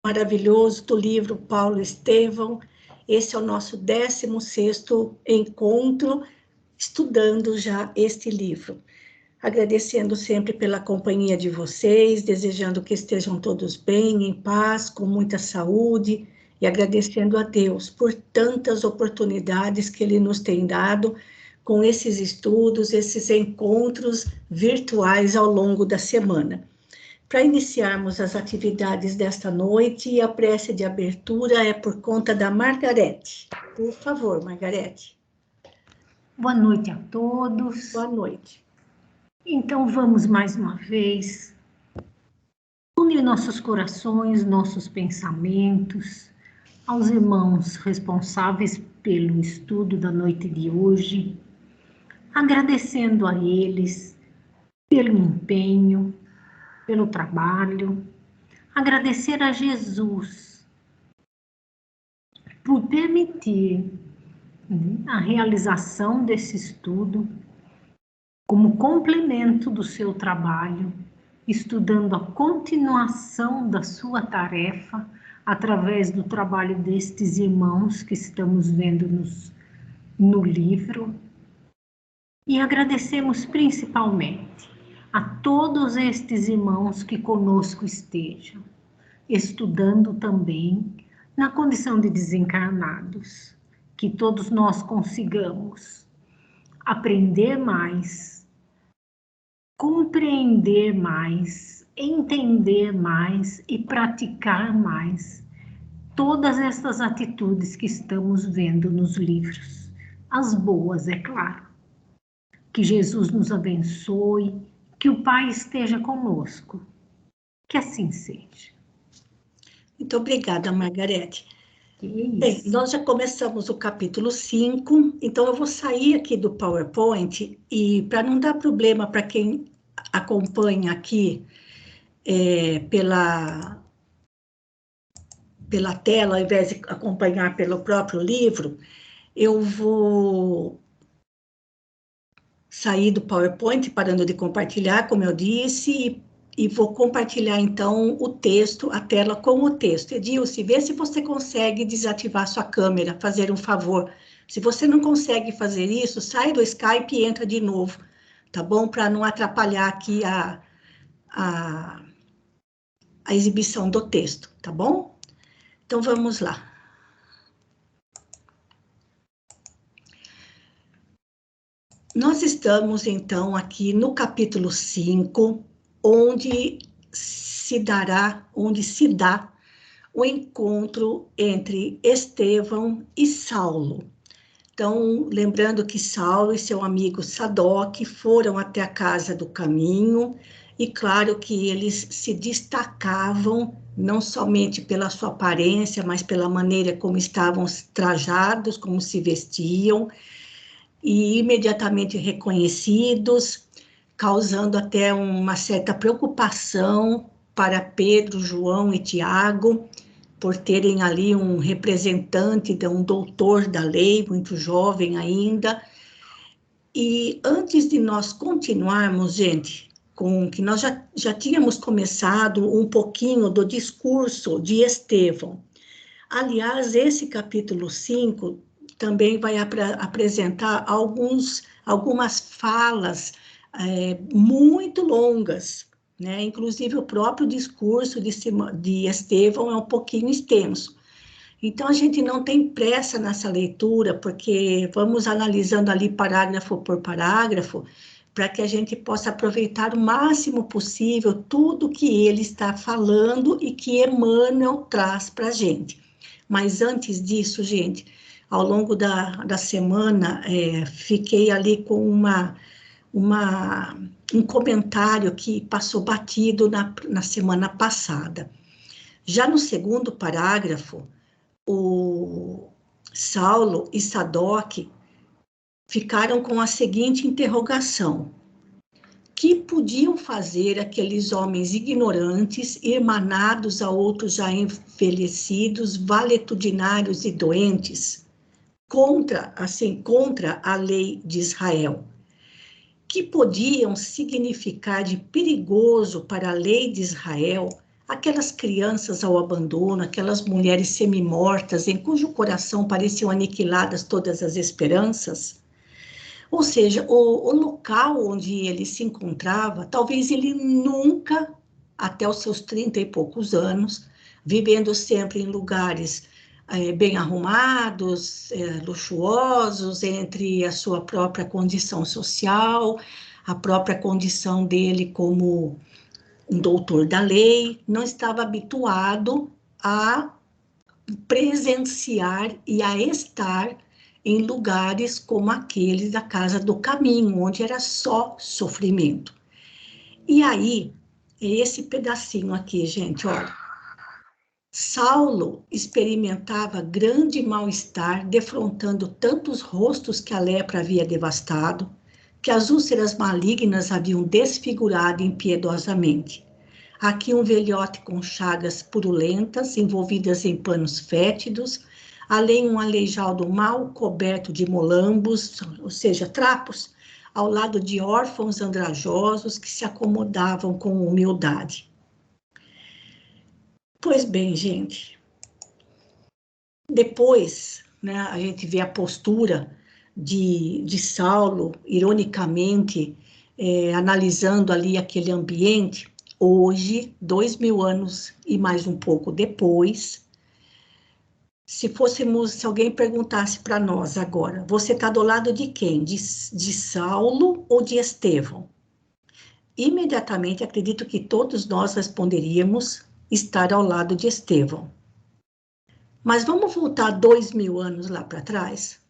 maravilhoso do livro Paulo Estevão. Esse é o nosso 16º encontro, estudando já este livro. Agradecendo sempre pela companhia de vocês, desejando que estejam todos bem, em paz, com muita saúde, e agradecendo a Deus por tantas oportunidades que Ele nos tem dado com esses estudos, esses encontros virtuais ao longo da semana. Para iniciarmos as atividades desta noite, a prece de abertura é por conta da Margarete. Por favor, Margarete. Boa noite a todos. Boa noite. Então, vamos mais uma vez unir nossos corações, nossos pensamentos aos irmãos responsáveis pelo estudo da noite de hoje, agradecendo a eles pelo empenho, pelo trabalho, agradecer a Jesus por permitir a realização desse estudo como complemento do seu trabalho, estudando a continuação da sua tarefa através do trabalho destes irmãos que estamos vendo no livro. E agradecemos principalmente a todos estes irmãos que conosco estejam, estudando também na condição de desencarnados, que todos nós consigamos aprender mais, compreender mais, entender mais e praticar mais todas estas atitudes que estamos vendo nos livros. As boas, é claro. Que Jesus nos abençoe, que o Pai esteja conosco. Que assim seja. Muito obrigada, Margarete. Bem, nós já começamos o capítulo 5, então eu vou sair aqui do PowerPoint e para não dar problema para quem acompanha aqui pela tela, ao invés de acompanhar pelo próprio livro, eu vou sair do PowerPoint, parando de compartilhar, como eu disse, e vou compartilhar, então, o texto, a tela com o texto. Edilce, vê se você consegue desativar sua câmera, fazer um favor. Se você não consegue fazer isso, sai do Skype e entra de novo, tá bom? Para não atrapalhar aqui a exibição do texto, tá bom? Então, vamos lá. Nós estamos, então, aqui no capítulo 5, onde se dá o encontro entre Estevão e Saulo. Então, lembrando que Saulo e seu amigo Sadoc foram até a casa do caminho, e claro que eles se destacavam, não somente pela sua aparência, mas pela maneira como estavam trajados, como se vestiam, e imediatamente reconhecidos, causando até uma certa preocupação para Pedro, João e Tiago, por terem ali um representante, um doutor da lei, muito jovem ainda. E antes de nós continuarmos, gente, com que nós já tínhamos começado um pouquinho do discurso de Estevão. Aliás, esse capítulo 5 também vai apresentar algumas falas muito longas, né? Inclusive o próprio discurso de Estevão é um pouquinho extenso. Então, a gente não tem pressa nessa leitura, porque vamos analisando ali parágrafo por parágrafo, para que a gente possa aproveitar o máximo possível tudo que ele está falando e que Emmanuel traz para a gente. Mas antes disso, gente, ao longo da semana, fiquei ali com um comentário que passou batido na semana passada. Já no segundo parágrafo, o Saulo e Sadoc ficaram com a seguinte interrogação: que podiam fazer aqueles homens ignorantes, irmanados a outros já envelhecidos, valetudinários e doentes, contra a lei de Israel? Que podiam significar de perigoso para a lei de Israel aquelas crianças ao abandono, aquelas mulheres semi-mortas, em cujo coração pareciam aniquiladas todas as esperanças. Ou seja, o local onde ele se encontrava, talvez ele nunca, até os seus 30 e poucos anos, vivendo sempre em lugares bem arrumados, luxuosos, entre a sua própria condição social, a própria condição dele como um doutor da lei, não estava habituado a presenciar e a estar em lugares como aqueles da Casa do Caminho, onde era só sofrimento. E aí, esse pedacinho aqui, gente, olha. Saulo experimentava grande mal-estar, defrontando tantos rostos que a lepra havia devastado, que as úlceras malignas haviam desfigurado impiedosamente. Aqui um velhote com chagas purulentas, envolvidas em panos fétidos, além um aleijado mal coberto de molambos, ou seja, trapos, ao lado de órfãos andrajosos que se acomodavam com humildade. Pois bem, gente, depois, né, a gente vê a postura de Saulo, ironicamente, analisando ali aquele ambiente. Hoje, 2000 anos e mais um pouco depois, se alguém perguntasse para nós agora, você está do lado de quem? De Saulo ou de Estevão? Imediatamente, acredito que todos nós responderíamos estar ao lado de Estevão. Mas vamos voltar 2000 anos lá para trás?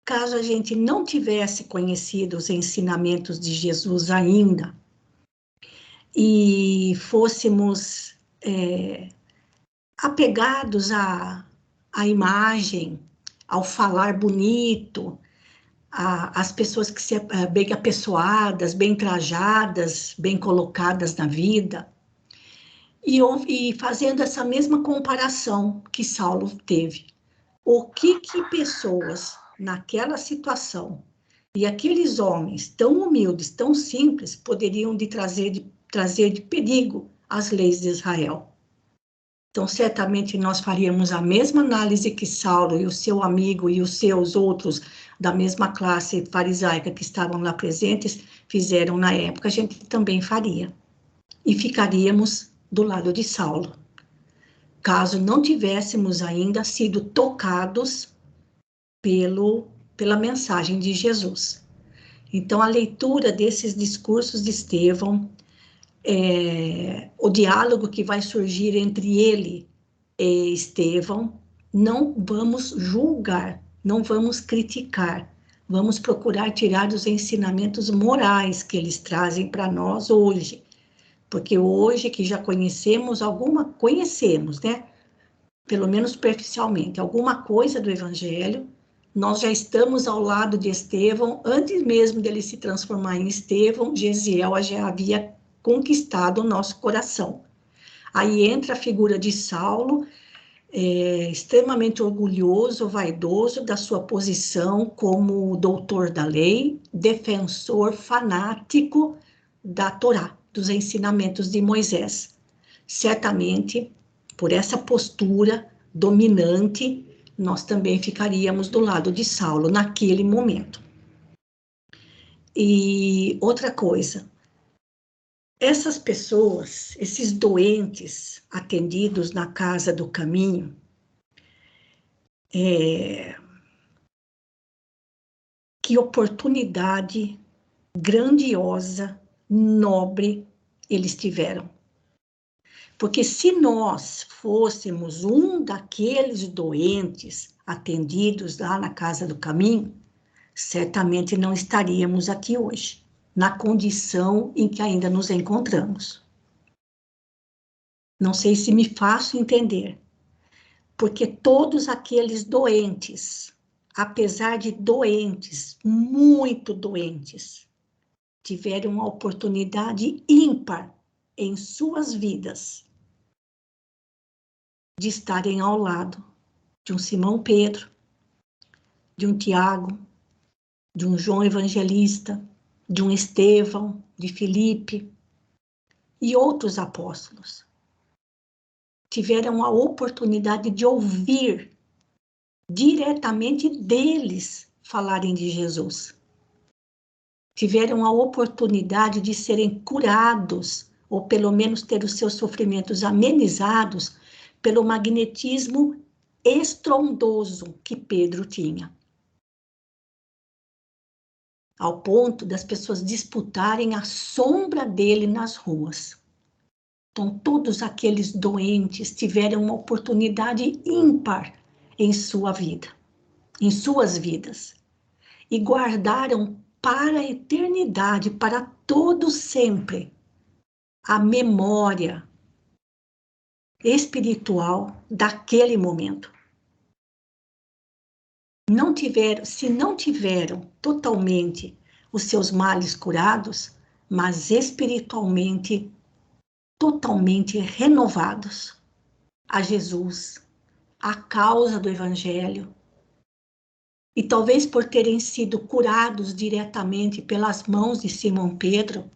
Caso a gente não tivesse conhecido os ensinamentos de Jesus ainda, e fôssemos apegados à imagem, ao falar bonito, às pessoas que se bem apessoadas, bem trajadas, bem colocadas na vida, e fazendo essa mesma comparação que Saulo teve. O que pessoas naquela situação e aqueles homens tão humildes, tão simples, poderiam trazer de perigo às leis de Israel? Então, certamente nós faríamos a mesma análise que Saulo e o seu amigo e os seus outros da mesma classe farisaica que estavam lá presentes fizeram na época, a gente também faria. E ficaríamos do lado de Saulo, caso não tivéssemos ainda sido tocados pela mensagem de Jesus. Então, a leitura desses discursos de Estevão, o diálogo que vai surgir entre ele e Estevão, não vamos julgar, não vamos criticar, vamos procurar tirar os ensinamentos morais que eles trazem para nós hoje, porque hoje que já conhecemos né? Pelo menos superficialmente, alguma coisa do Evangelho, nós já estamos ao lado de Estevão, antes mesmo dele se transformar em Estevão, Gesiel já havia conquistado o nosso coração. Aí entra a figura de Saulo, extremamente orgulhoso, vaidoso da sua posição como doutor da lei, defensor fanático da Torá, dos ensinamentos de Moisés. Certamente, por essa postura dominante, nós também ficaríamos do lado de Saulo naquele momento. E outra coisa, essas pessoas, esses doentes atendidos na Casa do Caminho, que oportunidade grandiosa, nobre eles tiveram. Porque se nós fôssemos um daqueles doentes atendidos lá na Casa do Caminho, certamente não estaríamos aqui hoje, na condição em que ainda nos encontramos. Não sei se me faço entender, porque todos aqueles doentes, apesar de doentes, muito doentes, tiveram uma oportunidade ímpar em suas vidas de estarem ao lado de um Simão Pedro, de um Tiago, de um João Evangelista, de um Estevão, de Filipe e outros apóstolos. tiveram a oportunidade de ouvir diretamente deles falarem de Jesus. Tiveram a oportunidade de serem curados, ou pelo menos ter os seus sofrimentos amenizados, pelo magnetismo estrondoso que Pedro tinha. Ao ponto das pessoas disputarem a sombra dele nas ruas. Então, todos aqueles doentes tiveram uma oportunidade ímpar em sua vida, em suas vidas, e guardaram para a eternidade, para todo sempre, a memória espiritual daquele momento. Se não tiveram totalmente os seus males curados, mas espiritualmente totalmente renovados a Jesus, a causa do Evangelho, e talvez por terem sido curados diretamente pelas mãos de Simão Pedro,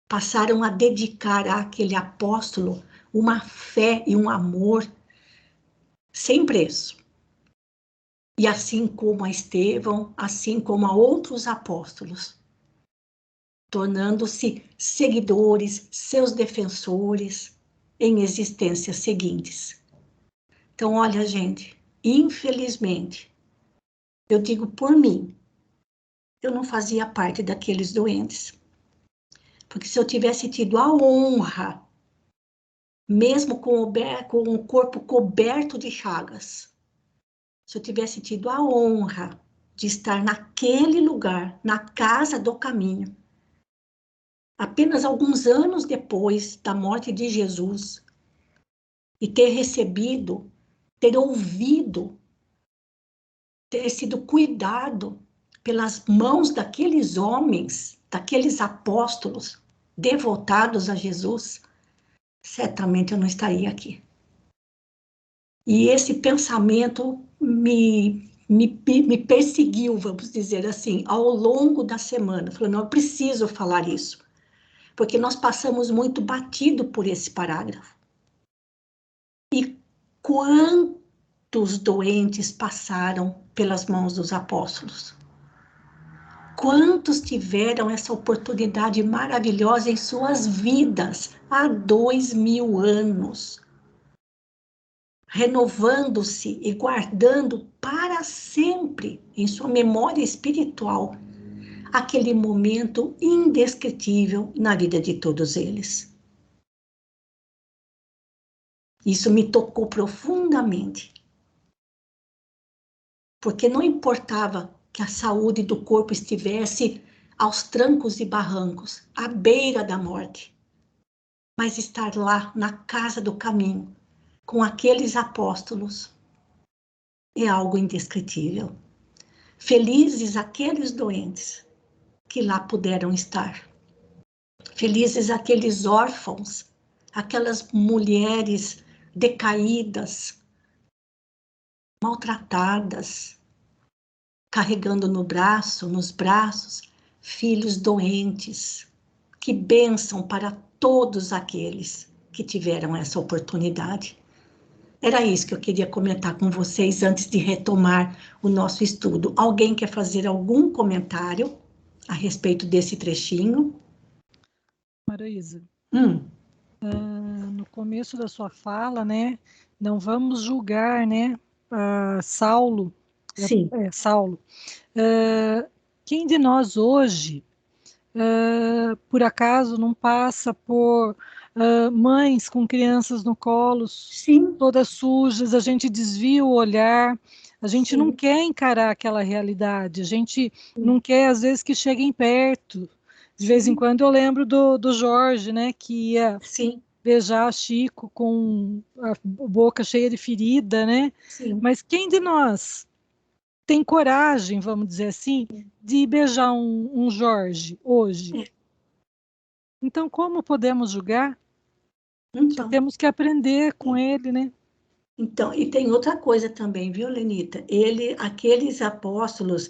passaram a dedicar àquele apóstolo uma fé e um amor sem preço. E assim como a Estevão, assim como a outros apóstolos, tornando-se seguidores, seus defensores em existências seguintes. Então, olha, gente, infelizmente, eu digo por mim, eu não fazia parte daqueles doentes. Porque se eu tivesse tido a honra, mesmo com o corpo coberto de chagas, se eu tivesse tido a honra de estar naquele lugar, na casa do caminho, apenas alguns anos depois da morte de Jesus, e ter recebido, ter ouvido, ter sido cuidado pelas mãos daqueles homens, daqueles apóstolos devotados a Jesus, certamente eu não estaria aqui. E esse pensamento me perseguiu, vamos dizer assim, ao longo da semana. Falando, eu preciso falar isso, porque nós passamos muito batido por esse parágrafo. E quantos doentes passaram pelas mãos dos apóstolos? Quantos tiveram essa oportunidade maravilhosa em suas vidas há 2000 anos? Renovando-se e guardando para sempre em sua memória espiritual aquele momento indescritível na vida de todos eles. Isso me tocou profundamente, porque não importava que a saúde do corpo estivesse aos trancos e barrancos, à beira da morte, mas estar lá na casa do caminho, com aqueles apóstolos, é algo indescritível. Felizes aqueles doentes que lá puderam estar. Felizes aqueles órfãos, aquelas mulheres decaídas, maltratadas, carregando nos braços, filhos doentes. Que bênção para todos aqueles que tiveram essa oportunidade. Era isso que eu queria comentar com vocês antes de retomar o nosso estudo. Alguém quer fazer algum comentário a respeito desse trechinho? Maraísa, no começo da sua fala, né, não vamos julgar, né, Saulo. Sim. Saulo. Quem de nós hoje, por acaso, não passa por mães com crianças no colo, Sim. todas sujas, a gente desvia o olhar, a gente Sim. não quer encarar aquela realidade, a gente não quer, às vezes, que cheguem perto. De vez em quando eu lembro do Jorge, né, que ia beijar Chico com a boca cheia de ferida, né? Sim. Mas quem de nós tem coragem, vamos dizer assim, de beijar um Jorge hoje? Então, como podemos julgar? Só temos que aprender com ele, né? Então, e tem outra coisa também, viu, Lenita? Aqueles apóstolos,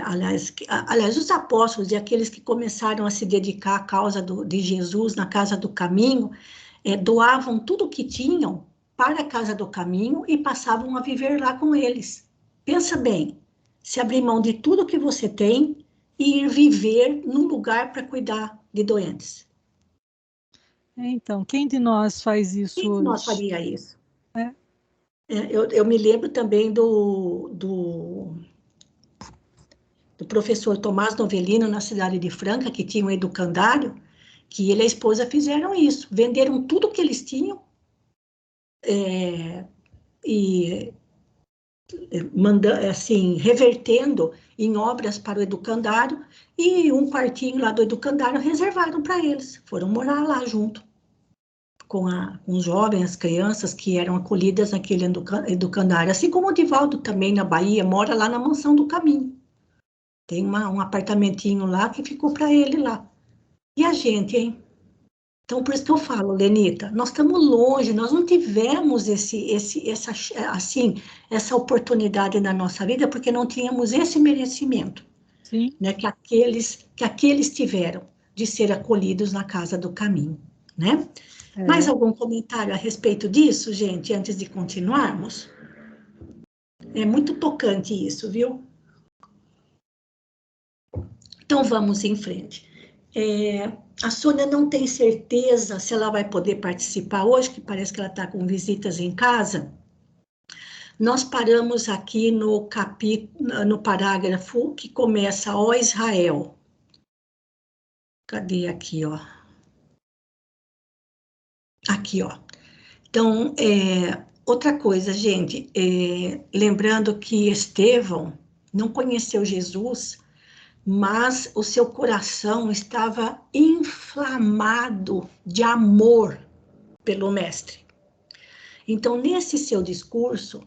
aliás, os apóstolos e aqueles que começaram a se dedicar à causa de Jesus na casa do caminho, doavam tudo o que tinham para a Casa do Caminho e passavam a viver lá com eles. Pensa bem, se abrir mão de tudo que você tem e ir viver num lugar para cuidar de doentes. Então, quem de nós faz isso Quem de nós hoje? faria isso? É. Eu me lembro também do professor Tomás Novelino, na cidade de Franca, que tinha um educandário, que ele e a esposa fizeram isso, venderam tudo que eles tinham e assim, revertendo em obras para o educandário, e um quartinho lá do educandário reservaram para eles, foram morar lá junto com os jovens, as crianças que eram acolhidas naquele educandário, assim como o Divaldo também, na Bahia, mora lá na Mansão do Caminho. Tem um apartamentinho lá que ficou para ele lá. E a gente, hein? Então, por isso que eu falo, Lenita, nós estamos longe, nós não tivemos essa oportunidade na nossa vida, porque não tínhamos esse merecimento, Sim. né, que aqueles tiveram de ser acolhidos na Casa do Caminho, né? Mais algum comentário a respeito disso, gente, antes de continuarmos? É muito tocante isso, viu? Então, vamos em frente. A Sônia não tem certeza se ela vai poder participar hoje, que parece que ela está com visitas em casa. Nós paramos aqui no parágrafo que começa, ó Israel. Cadê aqui, ó? Aqui, ó. Então, outra coisa, gente, lembrando que Estevão não conheceu Jesus, mas o seu coração estava inflamado de amor pelo mestre. Então, nesse seu discurso,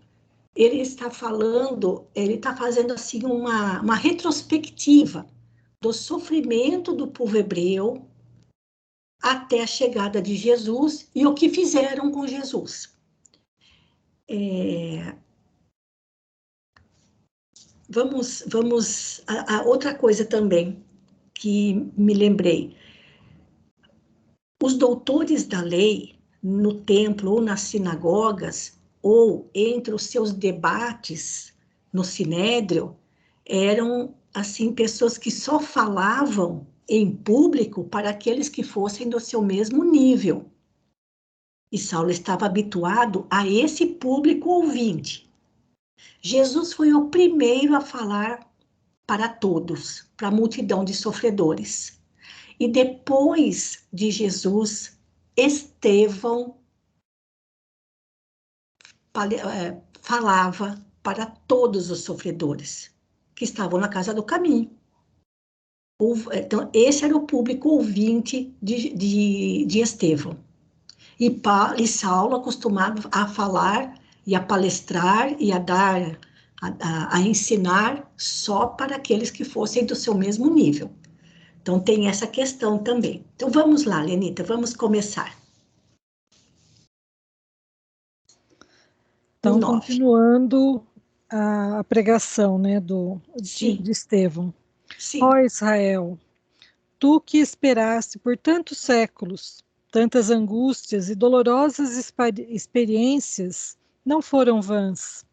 ele está fazendo assim uma retrospectiva do sofrimento do povo hebreu até a chegada de Jesus e o que fizeram com Jesus. Vamos a outra coisa também que me lembrei. Os doutores da lei, no templo ou nas sinagogas, ou entre os seus debates no sinédrio, eram, assim, pessoas que só falavam em público para aqueles que fossem do seu mesmo nível. E Saulo estava habituado a esse público ouvinte. Jesus foi o primeiro a falar para todos, para a multidão de sofredores. E depois de Jesus, Estevão falava para todos os sofredores que estavam na Casa do Caminho. Então, esse era o público ouvinte de Estevão. E Saulo acostumado a falar e a palestrar e a dar, a ensinar só para aqueles que fossem do seu mesmo nível. Então, tem essa questão também. Então, vamos lá, Lenita, vamos começar. Então, continuando a pregação, né, de Estevão. Sim. Ó Israel, tu que esperaste por tantos séculos, tantas angústias e dolorosas experiências não foram vãs.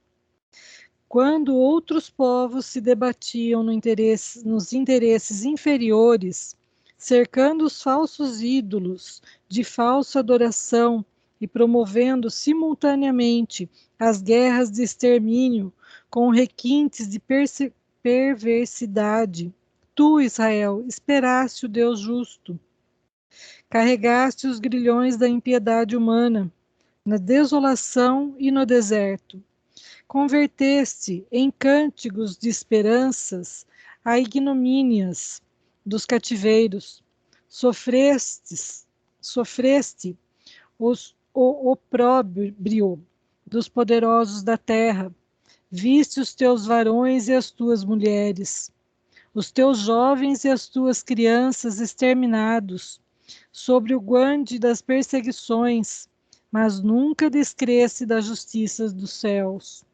Quando outros povos se debatiam nos interesses inferiores, cercando os falsos ídolos de falsa adoração e promovendo simultaneamente as guerras de extermínio com requintes de perversidade, tu, Israel, esperaste o Deus justo. Carregaste os grilhões da impiedade humana, na desolação e no deserto. Converteste em cânticos de esperanças a ignomínias dos cativeiros. Sofreste o opróbrio dos poderosos da terra. Viste os teus varões e as tuas mulheres, os teus jovens e as tuas crianças exterminados, sobre o guande das perseguições, mas nunca descresse da justiça dos céus.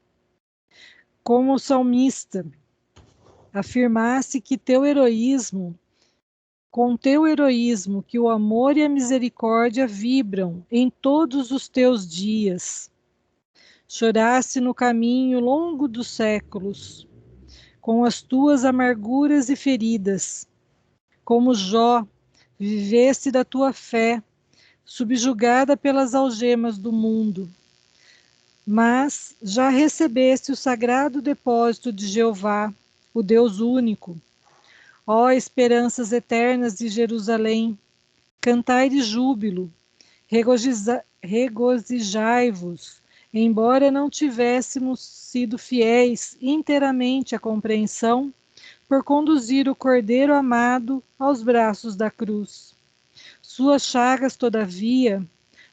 Como o salmista, afirmasse que teu heroísmo com teu heroísmo que o amor e a misericórdia vibram em todos os teus dias. Choraste no caminho longo dos séculos, com as tuas amarguras e feridas. Como Jó, viveste da tua fé, subjugada pelas algemas do mundo. Mas já recebeste o sagrado depósito de Jeová, o Deus único. Ó esperanças eternas de Jerusalém, cantai de júbilo, regozijai-vos, embora não tivéssemos sido fiéis inteiramente à compreensão, por conduzir o Cordeiro amado aos braços da cruz. Suas chagas, todavia,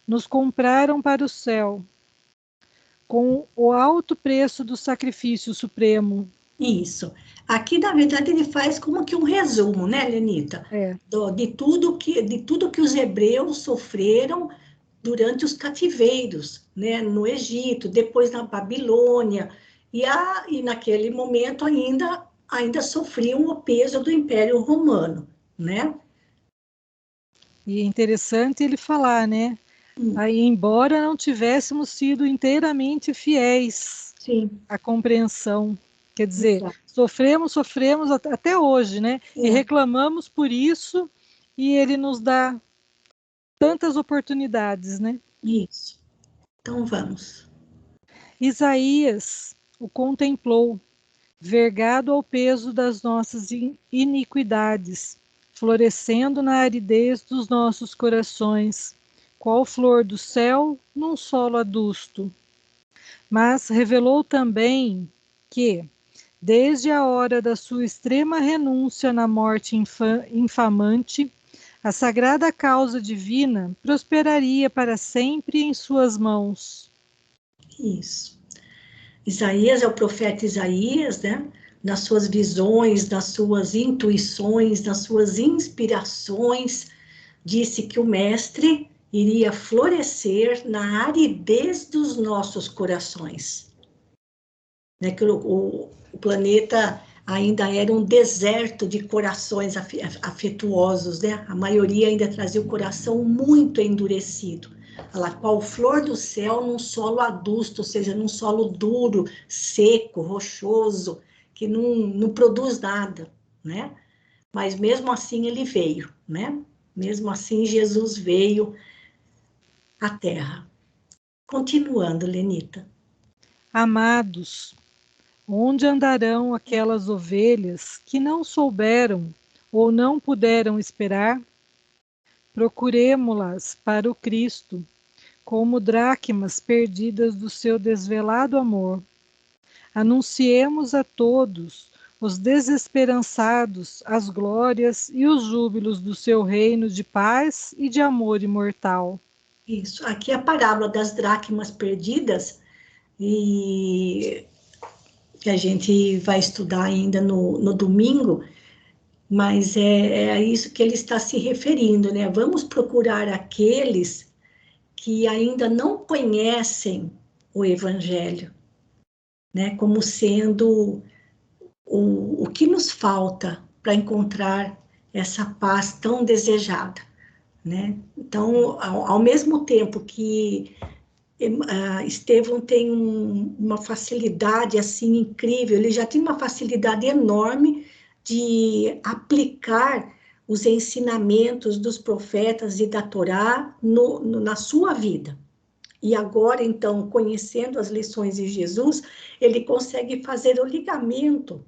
nos compraram para o céu, com o alto preço do sacrifício supremo. Isso. Aqui, na verdade, ele faz como que um resumo, né, Lenita? De tudo que os hebreus sofreram durante os cativeiros, né, no Egito, depois na Babilônia, e naquele momento ainda sofriam o peso do Império Romano, né? E é interessante ele falar, né? Aí, embora não tivéssemos sido inteiramente fiéis à compreensão, quer dizer, sofremos até hoje, né? E reclamamos por isso, e ele nos dá tantas oportunidades, né? Isso. Então vamos. Isaías o contemplou, vergado ao peso das nossas iniquidades, florescendo na aridez dos nossos corações, qual flor do céu num solo adusto. Mas revelou também que, desde a hora da sua extrema renúncia na morte infamante, a sagrada causa divina prosperaria para sempre em suas mãos. Isso. Isaías é o profeta Isaías, né? Nas suas visões, nas suas intuições, nas suas inspirações, disse que o Mestre iria florescer na aridez dos nossos corações. Né? Que o planeta ainda era um deserto de corações afetuosos, né? A maioria ainda trazia o coração muito endurecido. Olha lá, qual flor do céu num solo adusto, ou seja, num solo duro, seco, rochoso, que não produz nada, né? Mas mesmo assim ele veio, né? Mesmo assim Jesus veio à Terra. Continuando, Lenita. Amados, onde andarão aquelas ovelhas que não souberam ou não puderam esperar? Procuremo-las para o Cristo, como dracmas perdidas do seu desvelado amor. Anunciemos a todos os desesperançados as glórias e os júbilos do seu reino de paz e de amor imortal. Isso, aqui é a parábola das dracmas perdidas, e que a gente vai estudar ainda no domingo, mas é a isso que ele está se referindo, né? Vamos procurar aqueles que ainda não conhecem o Evangelho, né? Como sendo o que nos falta para encontrar essa paz tão desejada, né? Então, ao mesmo tempo que Estevão tem uma facilidade assim incrível, ele já tinha uma facilidade enorme de aplicar os ensinamentos dos profetas e da Torá na sua vida. E agora, então, conhecendo as lições de Jesus, ele consegue fazer o ligamento,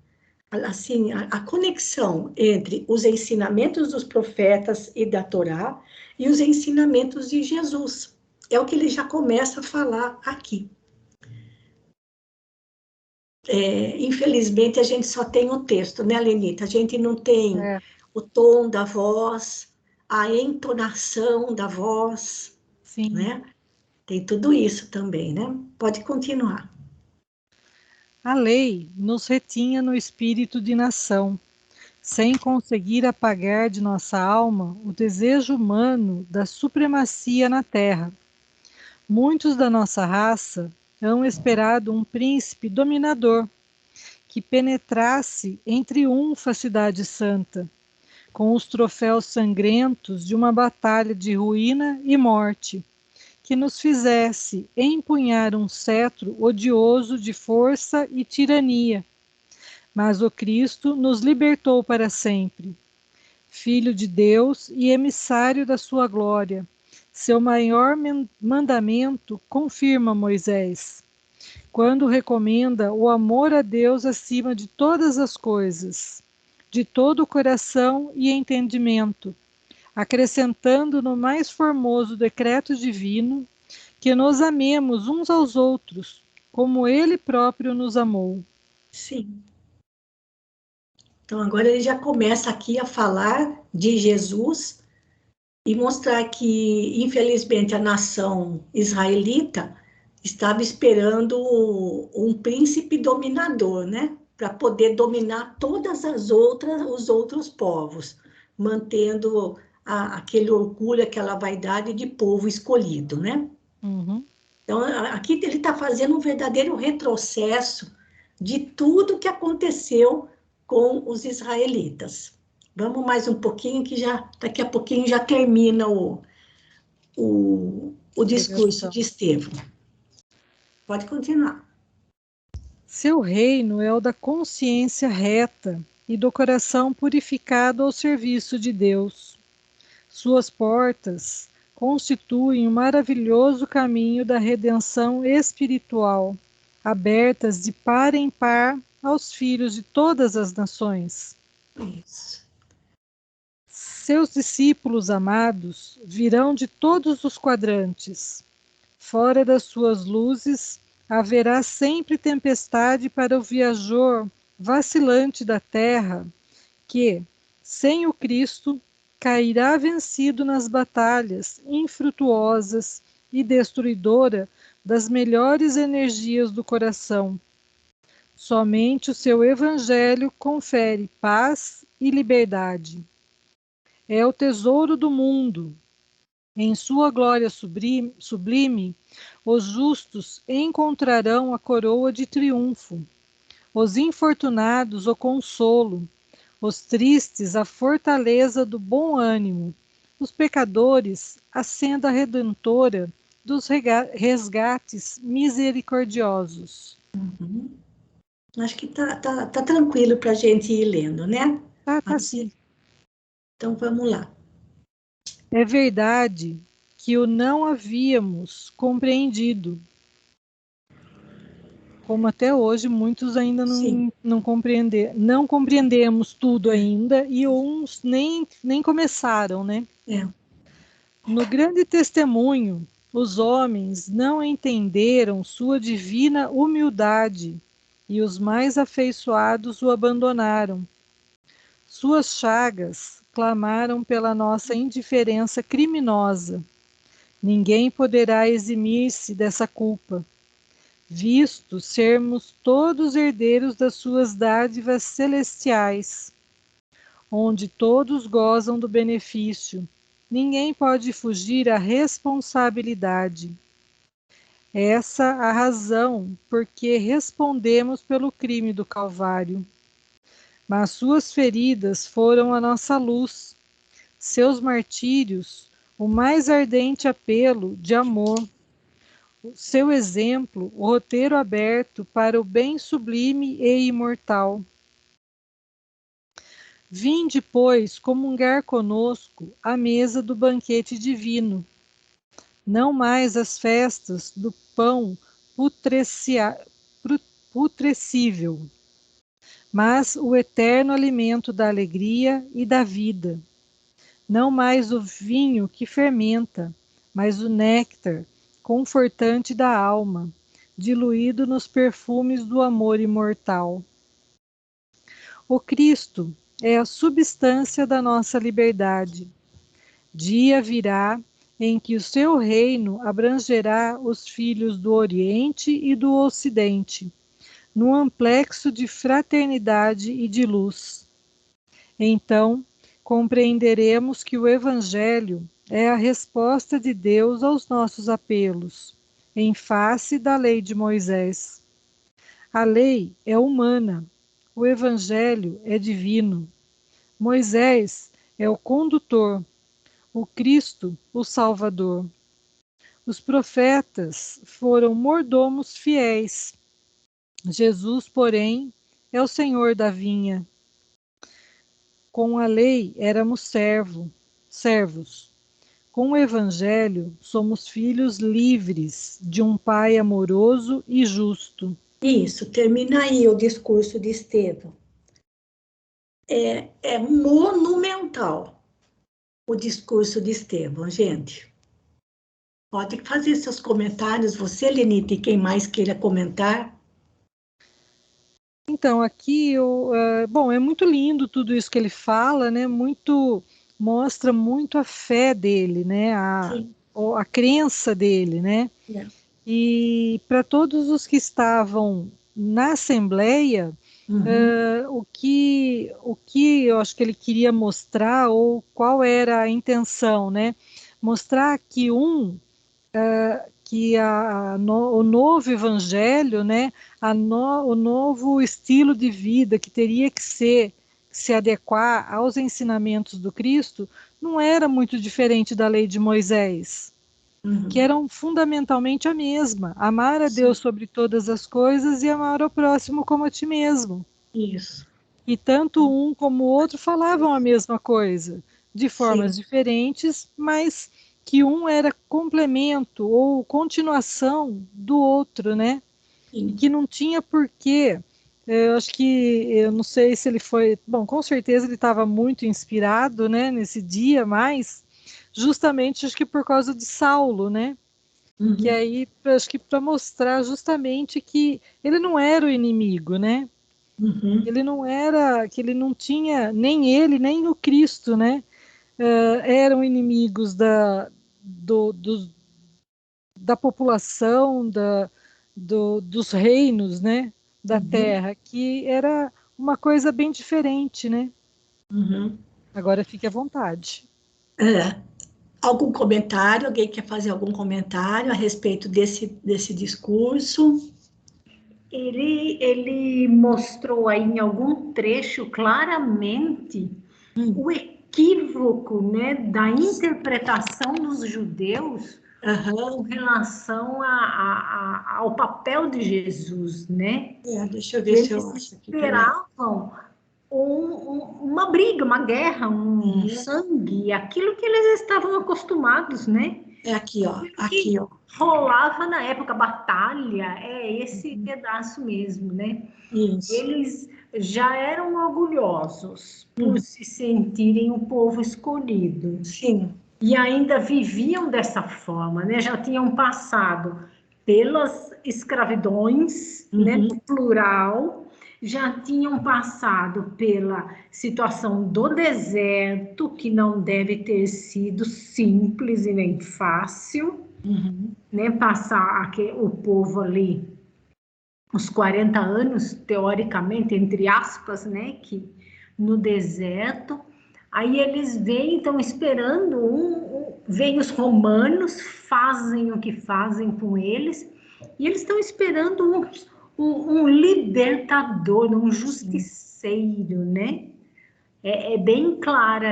assim, a conexão entre os ensinamentos dos profetas e da Torá e os ensinamentos de Jesus. É o que ele já começa a falar aqui. Infelizmente, a gente só tem o texto, né, Lenita? A gente não tem o tom da voz, a entonação da voz, Sim. Né? Tem tudo isso também, né? Pode continuar. A lei nos retinha no espírito de nação, sem conseguir apagar de nossa alma o desejo humano da supremacia na terra. Muitos da nossa raça hão esperado um príncipe dominador que penetrasse em triunfo a cidade santa, com os troféus sangrentos de uma batalha de ruína e morte, que nos fizesse empunhar um cetro odioso de força e tirania. Mas o Cristo nos libertou para sempre. Filho de Deus e emissário da sua glória, seu maior mandamento confirma Moisés, quando recomenda o amor a Deus acima de todas as coisas, de todo o coração e entendimento, acrescentando no mais formoso decreto divino que nos amemos uns aos outros, como ele próprio nos amou. Sim. Então, agora ele já começa aqui a falar de Jesus e mostrar que, infelizmente, a nação israelita estava esperando um príncipe dominador, né? Para poder dominar todas os outros povos, mantendo aquele orgulho, aquela vaidade de povo escolhido, né? Uhum. Então, aqui ele está fazendo um verdadeiro retrocesso de tudo que aconteceu com os israelitas. Vamos mais um pouquinho, que já daqui a pouquinho já termina o discurso de Estevão. Pode continuar. Seu reino é o da consciência reta e do coração purificado ao serviço de Deus. Suas portas constituem um maravilhoso caminho da redenção espiritual, abertas de par em par aos filhos de todas as nações. Isso. Seus discípulos amados virão de todos os quadrantes. Fora das suas luzes, haverá sempre tempestade para o viajor vacilante da terra, que, sem o Cristo, cairá vencido nas batalhas infrutuosas e destruidora das melhores energias do coração. Somente o seu Evangelho confere paz e liberdade. É o tesouro do mundo. Em sua glória sublime, os justos encontrarão a coroa de triunfo, os infortunados o consolo, os tristes a fortaleza do bom ânimo, os pecadores a senda redentora dos resgates misericordiosos. Uhum. Acho que tá tranquilo para a gente ir lendo, né? Tá sim. Então vamos lá. É verdade que o não havíamos compreendido, como até hoje muitos ainda não compreendemos tudo ainda, e uns nem começaram, né? É. No grande testemunho, os homens não entenderam sua divina humildade, e os mais afeiçoados o abandonaram. Suas chagas clamaram pela nossa indiferença criminosa. Ninguém poderá eximir-se dessa culpa, visto sermos todos herdeiros das suas dádivas celestiais, onde todos gozam do benefício. Ninguém pode fugir à responsabilidade. Essa a razão por que respondemos pelo crime do Calvário. Mas suas feridas foram a nossa luz, seus martírios, o mais ardente apelo de amor, seu exemplo, o roteiro aberto para o bem sublime e imortal. Vinde, pois, comungar conosco à mesa do banquete divino, não mais as festas do pão putrescível, mas o eterno alimento da alegria e da vida. Não mais o vinho que fermenta, mas o néctar confortante da alma, diluído nos perfumes do amor imortal. O Cristo é a substância da nossa liberdade. Dia virá em que o seu reino abrangerá os filhos do Oriente e do Ocidente, num amplexo de fraternidade e de luz. Então, compreenderemos que o Evangelho é a resposta de Deus aos nossos apelos, em face da lei de Moisés. A lei é humana, o Evangelho é divino. Moisés é o condutor, o Cristo, o Salvador. Os profetas foram mordomos fiéis. Jesus, porém, é o Senhor da vinha. Com a lei éramos servos. Com o Evangelho somos filhos livres de um Pai amoroso e justo. Isso, termina aí o discurso de Estevão. É monumental o discurso de Estevão, gente. Pode fazer seus comentários, você, Lenita, e quem mais queira comentar. Então, aqui, bom, é muito lindo tudo isso que ele fala, né? Mostra muito a fé dele, né? A crença dele, né? É. E para todos os que estavam na Assembleia, o que eu acho que ele queria mostrar, ou qual era a intenção, né? Mostrar que o novo evangelho, né, o novo estilo de vida que teria que se adequar aos ensinamentos do Cristo, não era muito diferente da lei de Moisés, que eram fundamentalmente a mesma: amar a Deus sobre todas as coisas e amar ao próximo como a ti mesmo. Isso. E tanto um como o outro falavam a mesma coisa, de formas diferentes, mas que um era complemento ou continuação do outro, né? Sim. E que não tinha porquê. Eu não sei se ele foi, bom, com certeza ele estava muito inspirado, né, nesse dia, mas justamente acho que por causa de Saulo, né? Que aí acho que para mostrar justamente que ele não era o inimigo, né? Ele não era, que ele não tinha, nem ele, nem o Cristo, né? Eram inimigos da população, dos reinos, né? Da terra, que era uma coisa bem diferente, né? Agora fique à vontade. Algum comentário? Alguém quer fazer algum comentário a respeito desse discurso? Ele mostrou aí em algum trecho claramente o equívoco, né, da interpretação dos judeus com relação ao papel de Jesus, né? Deixa eu ver se eu acho aqui. Esperavam uma briga, uma guerra, sangue, aquilo que eles estavam acostumados, né? É aqui, ó. Aqui, ó. Rolava na época, batalha, esse pedaço mesmo, né? Isso. Eles já eram orgulhosos por se sentirem o povo escolhido. Sim. E ainda viviam dessa forma, né? Já tinham passado pelas escravidões, né, no plural, já tinham passado pela situação do deserto, que não deve ter sido simples e nem fácil, né? Passar o povo ali, os 40 anos, teoricamente, entre aspas, né? Que no deserto. Aí eles vêm, estão esperando vêm os romanos, fazem o que fazem com eles, e eles estão esperando um libertador, um justiceiro, né? É bem clara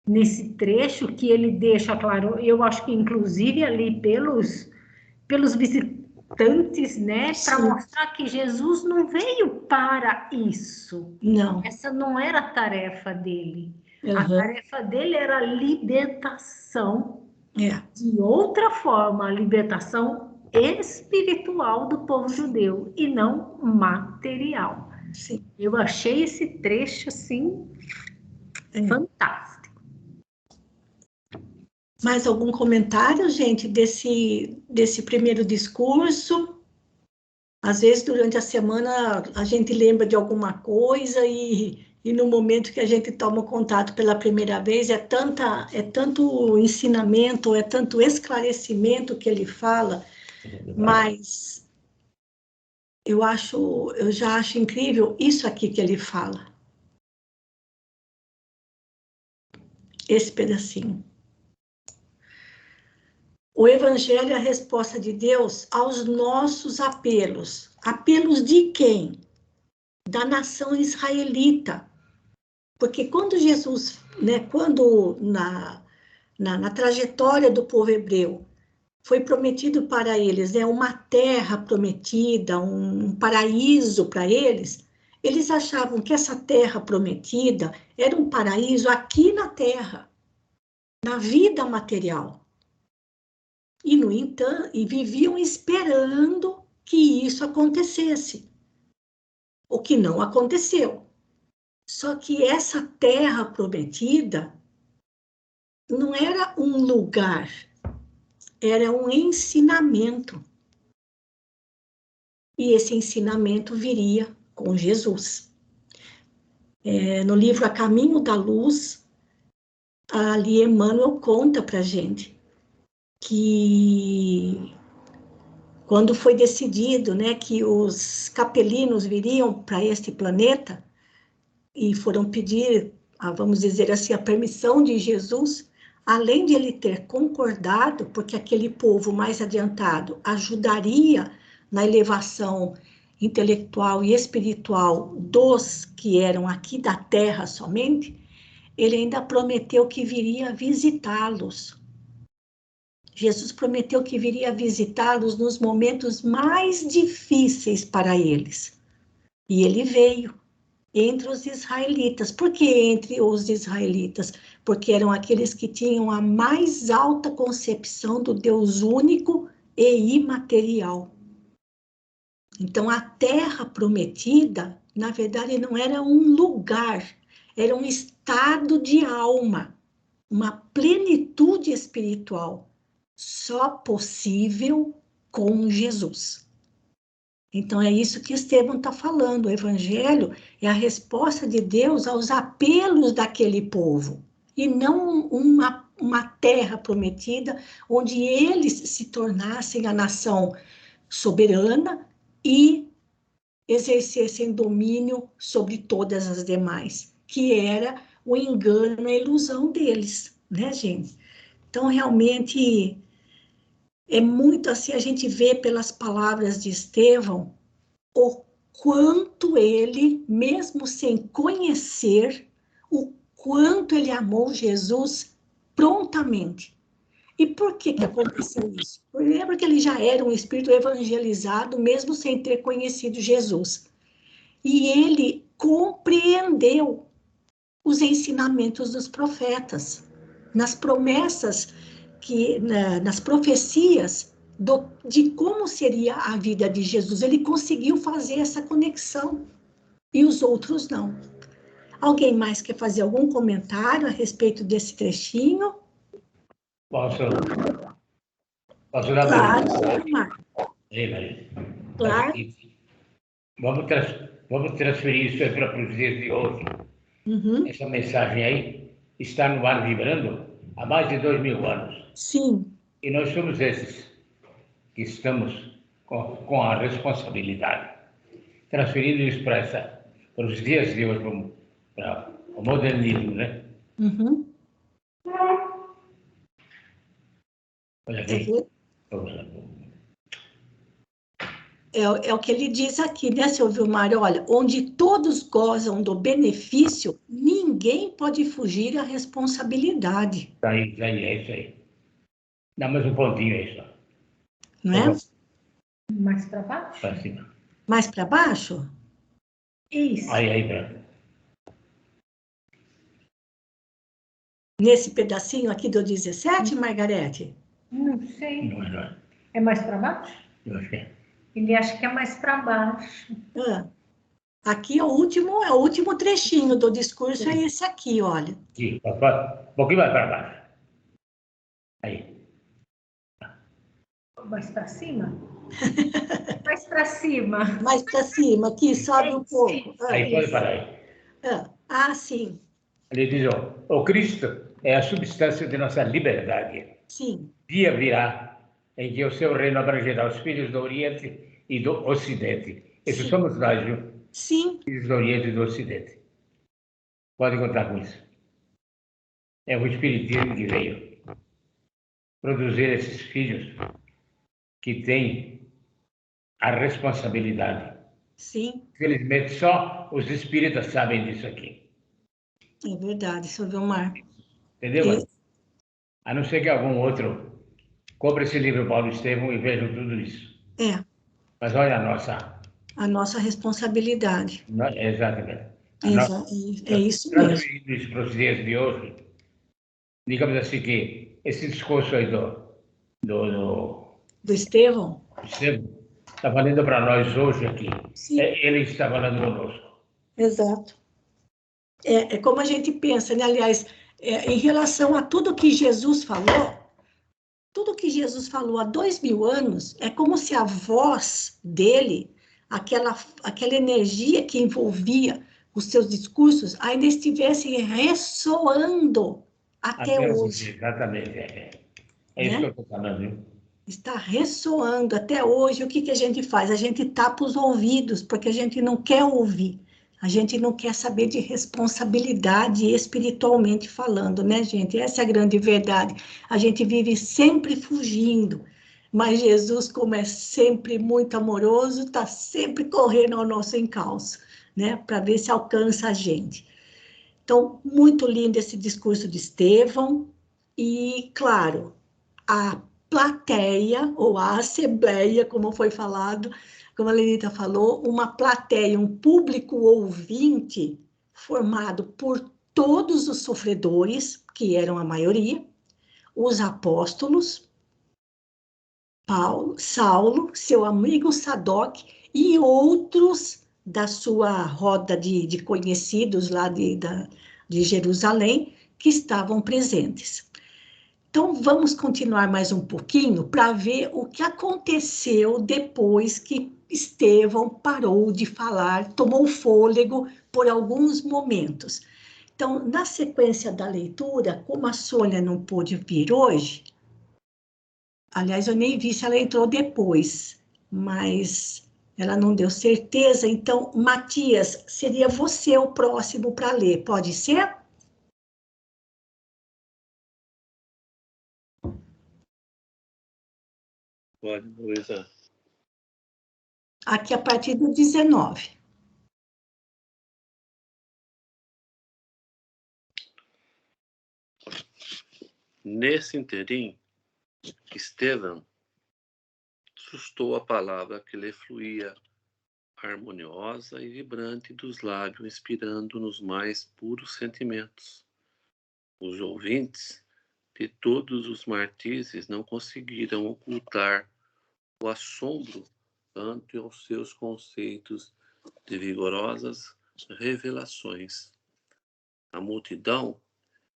nesse trecho que ele deixa claro, eu acho que inclusive ali pelos visitantes, né, para mostrar que Jesus não veio para isso. Não. Essa não era a tarefa dele. A tarefa dele era a libertação de outra forma, a libertação espiritual do povo judeu e não material. Sim. Eu achei esse trecho assim fantástico. Mais algum comentário, gente, desse primeiro discurso? Às vezes, durante a semana, a gente lembra de alguma coisa e no momento que a gente toma contato pela primeira vez, é tanto ensinamento, é tanto esclarecimento que ele fala, mas eu já acho incrível isso aqui que ele fala. Esse pedacinho. O Evangelho é a resposta de Deus aos nossos apelos. Apelos de quem? Da nação israelita. Porque quando Jesus, né, quando na trajetória do povo hebreu, foi prometido para eles, né, uma terra prometida, um paraíso para eles, eles achavam que essa terra prometida era um paraíso aqui na terra, na vida material. E, no entanto, e viviam esperando que isso acontecesse, o que não aconteceu. Só que essa terra prometida não era um lugar, era um ensinamento. E esse ensinamento viria com Jesus. No livro A Caminho da Luz, ali Emmanuel conta para a gente que quando foi decidido, né, que os capelinos viriam para este planeta e foram pedir, vamos dizer assim, a permissão de Jesus, além de ele ter concordado, porque aquele povo mais adiantado ajudaria na elevação intelectual e espiritual dos que eram aqui da Terra somente, ele ainda prometeu que viria visitá-los. Jesus prometeu que viria visitá-los nos momentos mais difíceis para eles. E ele veio entre os israelitas. Por que entre os israelitas? Porque eram aqueles que tinham a mais alta concepção do Deus único e imaterial. Então, a terra prometida, na verdade, não era um lugar, era um estado de alma, uma plenitude espiritual, só possível com Jesus. Então, é isso que Estevão está falando. O Evangelho é a resposta de Deus aos apelos daquele povo, e não uma terra prometida onde eles se tornassem a nação soberana e exercessem domínio sobre todas as demais, que era o engano, a ilusão deles, né, gente? Então, realmente, é muito assim, a gente vê pelas palavras de Estevão, o quanto ele, mesmo sem conhecer, o quanto ele amou Jesus prontamente. E por que aconteceu isso? Lembra que ele já era um espírito evangelizado, mesmo sem ter conhecido Jesus. E ele compreendeu os ensinamentos dos profetas, nas promessas, nas profecias de como seria a vida de Jesus. Ele conseguiu fazer essa conexão, e os outros não. Alguém mais quer fazer algum comentário a respeito desse trechinho? Posso dar Claro, claro. Vamos transferir isso para os dias de hoje. Uhum. Essa mensagem aí está no ar vibrando há mais de 2000 anos. Sim. E nós somos esses que estamos com a responsabilidade, transferindo isso para os dias de hoje, para o modernismo, né? Uhum. Olha aqui. É o que ele diz aqui, né, seu Vilmar? Olha, onde todos gozam do benefício, ninguém pode fugir à responsabilidade. É isso aí. Dá mais um pontinho aí só. Não é? Mais para baixo? Para cima. Mais para baixo? Isso. Aí, Branco. Nesse pedacinho aqui do 17, Margarete? Não sei. Não é. É mais para baixo? Eu acho que é. Ele acha que é mais para baixo. Aqui é o último trechinho do discurso, é esse aqui, olha. Sim, um pouquinho mais para baixo. Aí. Mais para cima? Mais para cima. Mais para cima, aqui, sobe um pouco. Aí pode parar aí. Sim. Ele diz, o Cristo é a substância de nossa liberdade. Sim. Dia virá em que o seu reino abrangerá os filhos do Oriente e do Ocidente. Esses somos nós, viu? Sim. Filhos do Oriente e do Ocidente. Pode contar com isso. É o Espiritismo que veio produzir esses filhos que têm a responsabilidade. Sim. Felizmente, só os espíritas sabem disso aqui. É verdade, seu Vilmar. Entendeu, mano? A não ser que algum outro compre esse livro, Paulo Estevam, e veja tudo isso. É. Mas olha a nossa responsabilidade. Exatamente. É isso mesmo. Transferindo isso para os dias de hoje, digamos assim que esse discurso aí do Estevão? Está valendo para nós hoje aqui. Ele está falando conosco. Exato. É como a gente pensa, né? Aliás, em relação a tudo que Jesus falou, tudo que Jesus falou há 2000 anos, é como se a voz dele, aquela energia que envolvia os seus discursos, ainda estivesse ressoando até hoje. Exatamente. É isso que eu estou falando, viu? Está ressoando até hoje. O que a gente faz? A gente tapa os ouvidos, porque a gente não quer ouvir. A gente não quer saber de responsabilidade espiritualmente falando, né, gente? Essa é a grande verdade. A gente vive sempre fugindo, mas Jesus, como é sempre muito amoroso, está sempre correndo ao nosso encalço, né, para ver se alcança a gente. Então, muito lindo esse discurso de Estevão, e, claro, a plateia, ou a assembleia, como foi falado, como a Lenita falou, uma plateia, um público ouvinte formado por todos os sofredores, que eram a maioria, os apóstolos, Paulo, Saulo, seu amigo Sadoc e outros da sua roda de conhecidos lá de Jerusalém, que estavam presentes. Então, vamos continuar mais um pouquinho para ver o que aconteceu depois que Estevão parou de falar, tomou fôlego por alguns momentos. Então, na sequência da leitura, como a Sônia não pôde vir hoje, aliás, eu nem vi se ela entrou depois, mas ela não deu certeza. Então, Matias, seria você o próximo para ler, pode ser? Pode, Luísa. Aqui a partir do 19. Nesse interim, Estevão sustou a palavra que lhe fluía, harmoniosa e vibrante dos lábios, inspirando nos mais puros sentimentos. Os ouvintes de todos os martírios não conseguiram ocultar o assombro ante os seus conceitos de vigorosas revelações. A multidão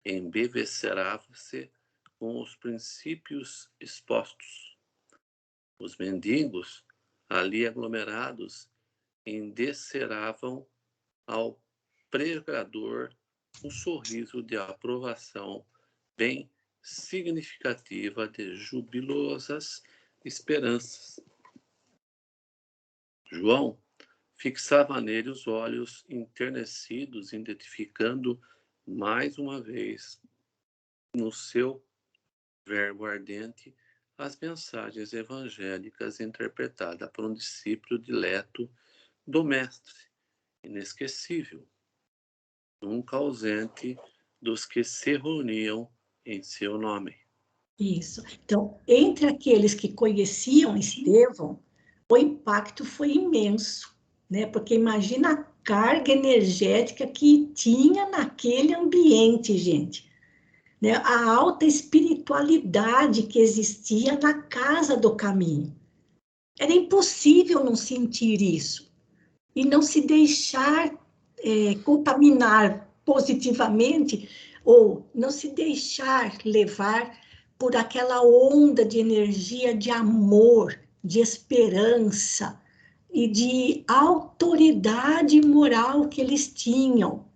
embevecerava-se com os princípios expostos. Os mendigos, ali aglomerados, endeceravam ao pregador um sorriso de aprovação bem significativa de jubilosas esperanças. João fixava nele os olhos enternecidos, identificando mais uma vez no seu verbo ardente as mensagens evangélicas interpretadas por um discípulo dileto do Mestre, inesquecível, nunca ausente dos que se reuniam em seu nome. Isso. Então, entre aqueles que conheciam Estevão, o impacto foi imenso, né? Porque imagina a carga energética que tinha naquele ambiente, gente. Né? A alta espiritualidade que existia na casa do caminho. Era impossível não sentir isso e não se deixar contaminar positivamente ou não se deixar levar por aquela onda de energia de amor, de esperança e de autoridade moral que eles tinham.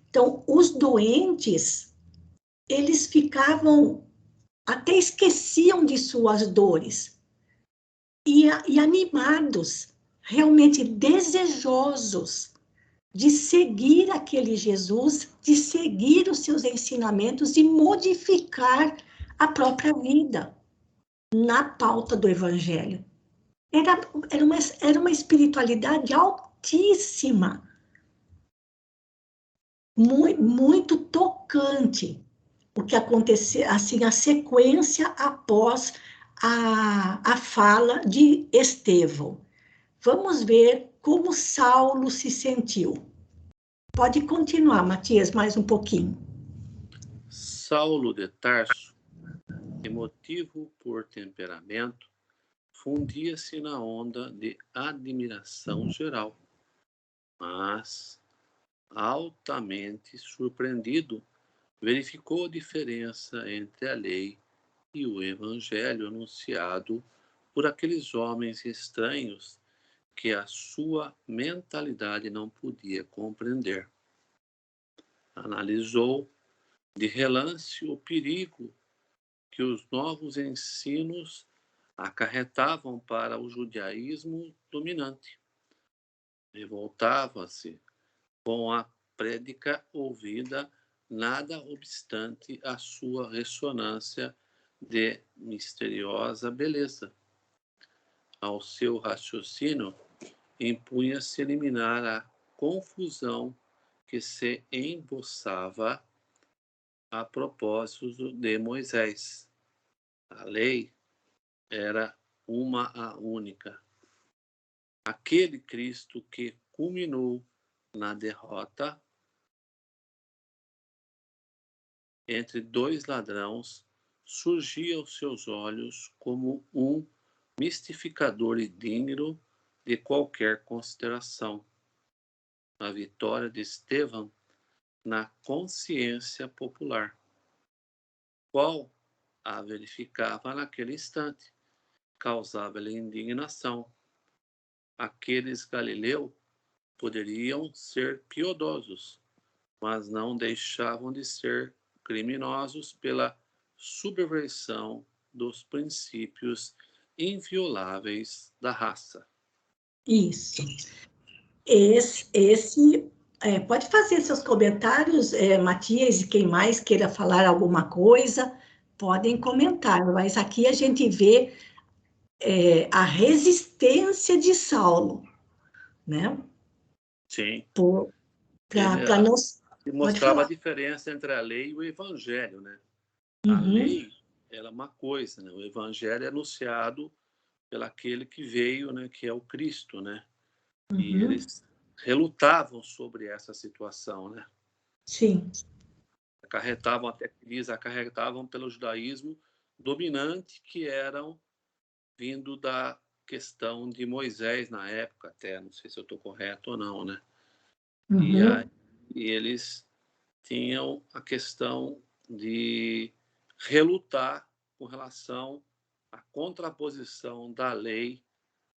Então, os doentes, eles ficavam, até esqueciam de suas dores e animados, realmente desejosos de seguir aquele Jesus, de seguir os seus ensinamentos e modificar a própria vida na pauta do Evangelho. Era uma espiritualidade altíssima. muito, muito tocante o que aconteceu, assim, a sequência após a fala de Estevão. Vamos ver como Saulo se sentiu. Pode continuar, Matias, mais um pouquinho. Saulo de Tarso, emotivo por temperamento, fundia-se na onda de admiração geral, mas, altamente surpreendido, verificou a diferença entre a lei e o evangelho anunciado por aqueles homens estranhos que a sua mentalidade não podia compreender. Analisou de relance o perigo que os novos ensinos acarretavam para o judaísmo dominante. Revoltava-se com a prédica ouvida, nada obstante a sua ressonância de misteriosa beleza. Ao seu raciocínio, impunha-se eliminar a confusão que se emboçava a propósito de Moisés. A lei era a única. Aquele Cristo que culminou na derrota entre dois ladrões surgia aos seus olhos como um mistificador e digno de qualquer consideração. A vitória de Estevão na consciência popular, qual a verificava naquele instante, causava-lhe indignação. Aqueles galileus poderiam ser piedosos, mas não deixavam de ser criminosos pela subversão dos princípios invioláveis da raça. Isso. Pode fazer seus comentários, Matias, e quem mais queira falar alguma coisa, podem comentar, mas aqui a gente vê a resistência de Saulo, né? Sim. Para não... Mostrava a diferença entre a lei e o evangelho, né? A lei era uma coisa, né? O evangelho é anunciado pelo aquele que veio, né? Que é o Cristo, né? E eles relutavam sobre essa situação, né? Sim. Acarretavam pelo judaísmo dominante, que eram vindo da questão de Moisés na época, até, não sei se eu estou correto ou não, né? E eles tinham a questão de relutar com relação à contraposição da lei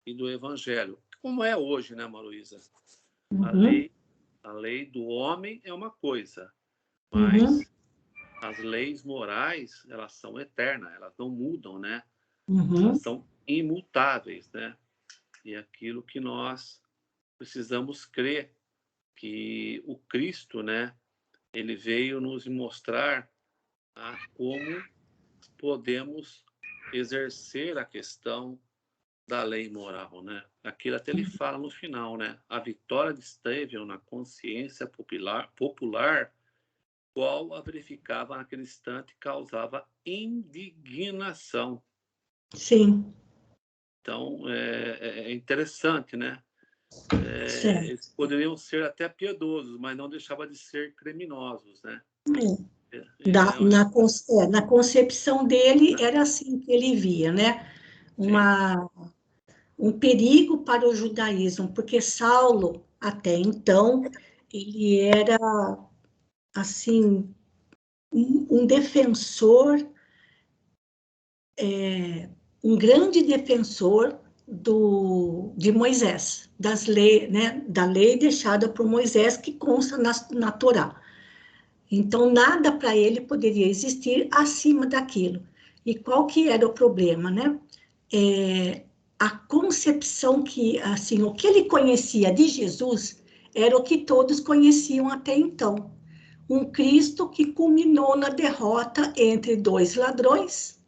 e do evangelho, como é hoje, né, Maruísa? A lei do homem é uma coisa, mas as leis morais, elas são eternas, elas não mudam, né? Elas são imutáveis, né? E aquilo que nós precisamos crer, que o Cristo, né, ele veio nos mostrar como podemos exercer a questão da lei moral, né? Aquilo até ele fala no final, né? A vitória de Estevão na consciência popular, qual a verificava naquele instante, causava indignação. Sim. Então, é interessante, né? Eles poderiam ser até piedosos, mas não deixavam de ser criminosos, né? Na concepção dele, era assim que ele via, né? Um perigo para o judaísmo, porque Saulo, até então, ele era, assim, um defensor, um grande defensor de Moisés, né, da lei deixada por Moisés, que consta na Torá. Então, nada para ele poderia existir acima daquilo. E qual que era o problema, né? A concepção que, assim, o que ele conhecia de Jesus era o que todos conheciam até então. Um Cristo que culminou na derrota entre dois ladrões,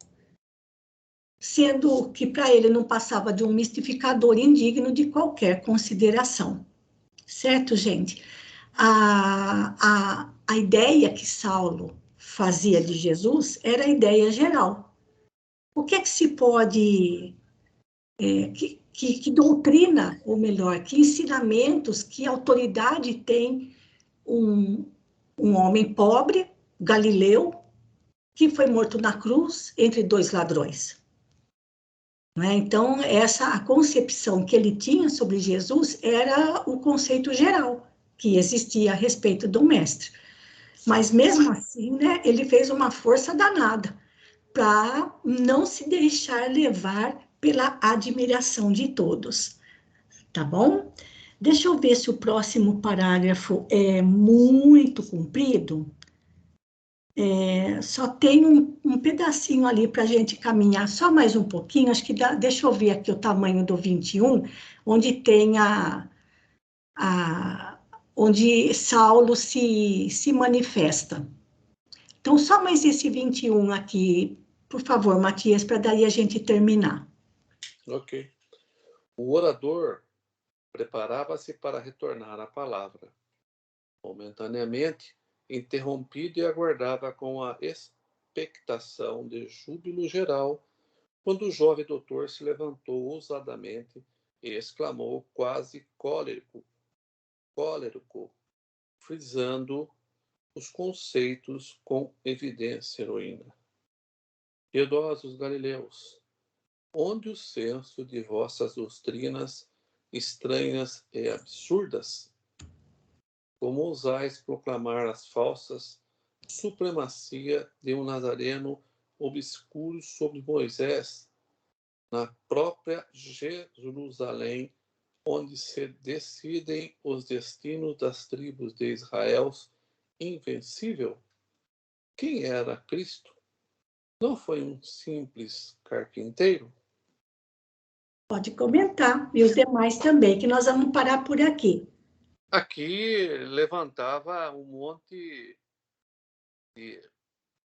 sendo que para ele não passava de um mistificador indigno de qualquer consideração. Certo, gente? a ideia que Saulo fazia de Jesus era a ideia geral. O que é que se pode, que doutrina, ou melhor, que ensinamentos, que autoridade tem um homem pobre, galileu, que foi morto na cruz entre dois ladrões? Não é? Então, a concepção que ele tinha sobre Jesus era o conceito geral que existia a respeito do mestre. Mas, mesmo assim, né, ele fez uma força danada para não se deixar levar pela admiração de todos. Tá bom? Deixa eu ver se o próximo parágrafo é muito comprido. Só tem um pedacinho ali para a gente caminhar, só mais um pouquinho, acho que dá, deixa eu ver aqui o tamanho do 21, onde tem onde Saulo se manifesta. Então, só mais esse 21 aqui, por favor, Matias, para daí a gente terminar. Ok. O orador preparava-se para retornar à palavra. Momentaneamente, interrompido, e aguardava com a expectação de júbilo geral, quando o jovem doutor se levantou ousadamente e exclamou, quase cólerico, frisando os conceitos com evidência heroína. Piedosos galileus, onde o senso de vossas doutrinas estranhas e absurdas? Como ousais proclamar as falsas supremacia de um nazareno obscuro sobre Moisés, na própria Jerusalém, onde se decidem os destinos das tribos de Israel, invencível? Quem era Cristo? Não foi um simples carpinteiro? Pode comentar, e os demais também, que nós vamos parar por aqui. Aqui levantava um monte de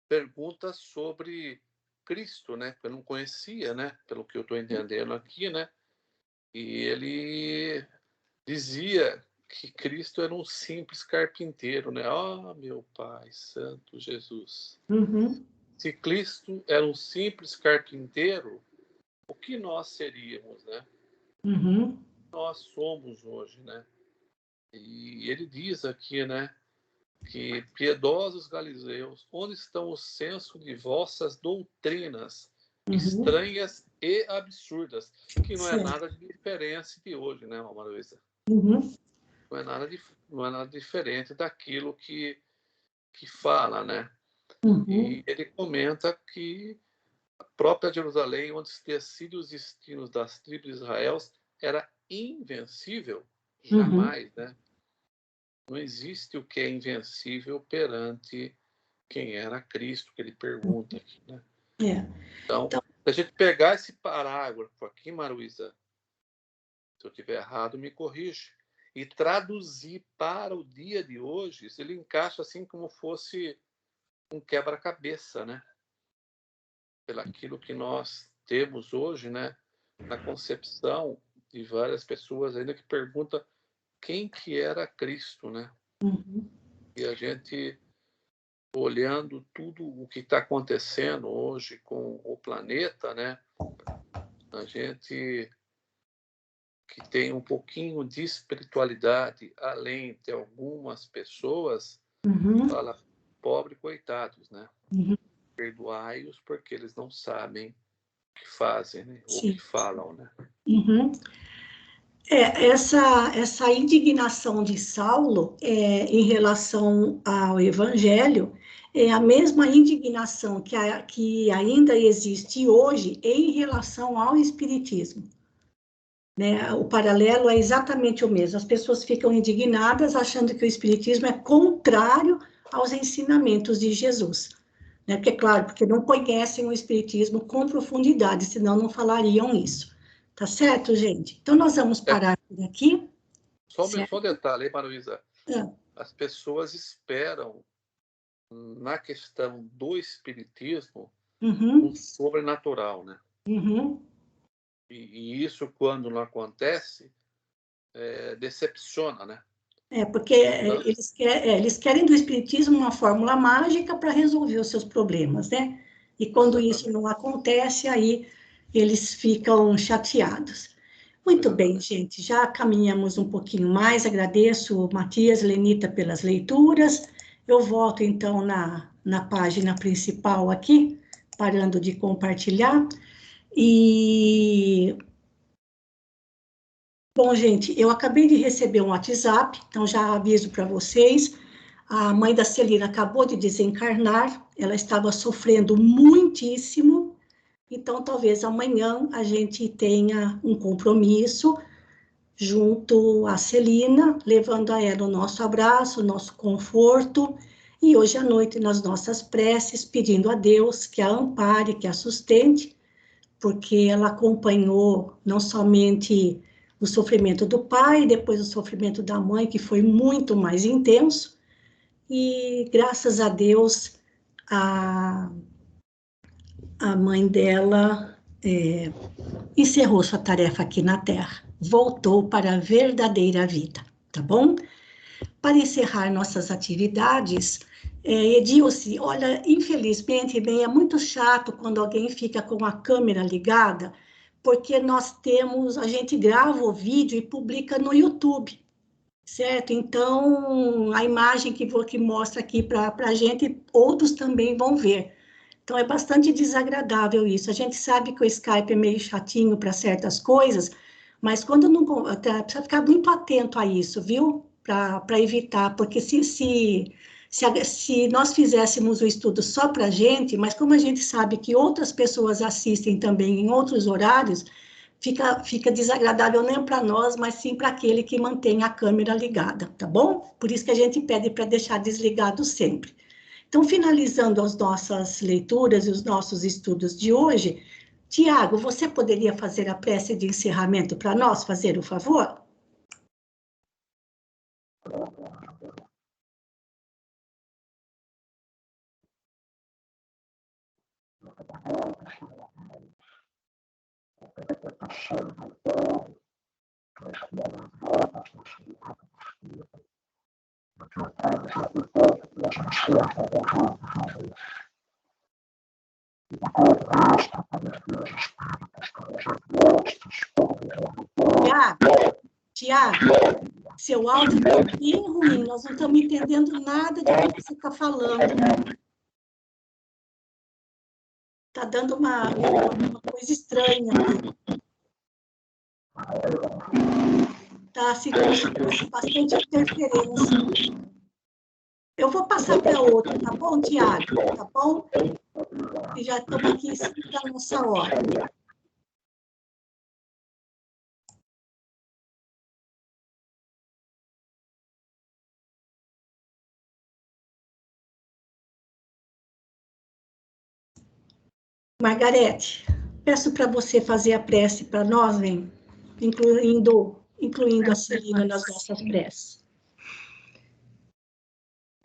perguntas sobre Cristo, né? Eu não conhecia, né? Pelo que eu estou entendendo aqui, né? E ele dizia que Cristo era um simples carpinteiro, né? Oh, meu Pai Santo Jesus. Uhum. Se Cristo era um simples carpinteiro, o que nós seríamos, né? Uhum. Nós somos hoje, né? E ele diz aqui, né? Que piedosos galileus, onde estão o senso de vossas doutrinas estranhas e absurdas, que não é nada de diferente de hoje, né, Maruísa? Não é nada diferente daquilo que fala, né? E ele comenta que a própria Jerusalém, onde se decide os destinos das tribos de Israel, era invencível, jamais, né? Não existe o que é invencível perante quem era Cristo, que ele pergunta aqui, né? Então, se a gente pegar esse parágrafo aqui, Maruísa, se eu estiver errado, me corrige, e traduzir para o dia de hoje, ele encaixa assim como fosse um quebra-cabeça, né? Pelaquilo que nós temos hoje, né? Na concepção de várias pessoas ainda que perguntam quem que era Cristo, né? E a gente, olhando tudo o que está acontecendo hoje com o planeta, né? A gente que tem um pouquinho de espiritualidade, além de algumas pessoas, fala, pobre coitados, né? Perdoai-os porque eles não sabem o que fazem, né? Ou o que falam, né? Essa indignação de Saulo em relação ao Evangelho é a mesma indignação que ainda existe hoje em relação ao Espiritismo. Né? O paralelo é exatamente o mesmo. As pessoas ficam indignadas achando que o Espiritismo é contrário aos ensinamentos de Jesus. Né? Porque, claro, porque não conhecem o Espiritismo com profundidade, senão não falariam isso. Tá certo, gente? Então, nós vamos parar por aqui. Só um detalhe, hein, Maruísa? As pessoas esperam, na questão do Espiritismo, um sobrenatural, né? E isso, quando não acontece, decepciona, né? Porque eles querem do espiritismo uma fórmula mágica para resolver os seus problemas, né? E quando isso não acontece, aí eles ficam chateados. Muito bem, gente, já caminhamos um pouquinho mais, agradeço Matias, Lenita pelas leituras. Eu volto, então, na página principal aqui, parando de compartilhar. E, bom, gente, eu acabei de receber um WhatsApp, então já aviso para vocês, a mãe da Celina acabou de desencarnar, ela estava sofrendo muitíssimo, então talvez amanhã a gente tenha um compromisso junto à Celina, levando a ela o nosso abraço, o nosso conforto, e hoje à noite nas nossas preces, pedindo a Deus que a ampare, que a sustente, porque ela acompanhou não somente o sofrimento do pai, depois o sofrimento da mãe, que foi muito mais intenso, e graças a Deus, a mãe dela encerrou sua tarefa aqui na Terra, voltou para a verdadeira vida, tá bom? Para encerrar nossas atividades, Edilce, olha, infelizmente, bem, é muito chato quando alguém fica com a câmera ligada, porque a gente grava o vídeo e publica no YouTube, certo? Então, a imagem que mostra aqui para a gente, outros também vão ver. Então, é bastante desagradável isso. A gente sabe que o Skype é meio chatinho para certas coisas, mas quando não... Precisa ficar muito atento a isso, viu? Para evitar, porque se nós fizéssemos o estudo só para a gente, mas como a gente sabe que outras pessoas assistem também em outros horários, fica desagradável não para nós, mas sim para aquele que mantém a câmera ligada, tá bom? Por isso que a gente pede para deixar desligado sempre. Então, finalizando as nossas leituras e os nossos estudos de hoje, Tiago, você poderia fazer a prece de encerramento para nós, fazer o favor? Tiago, seu áudio está bem ruim, nós não estamos entendendo nada do que você está falando. Está dando uma coisa estranha aqui. Está sentindo bastante interferência. Eu vou passar para outra, tá bom, Tiago? Tá bom? E já estamos aqui em cima da nossa hora. Margarete, peço para você fazer a prece para nós, hein? Incluindo a Celina nas nossas preces.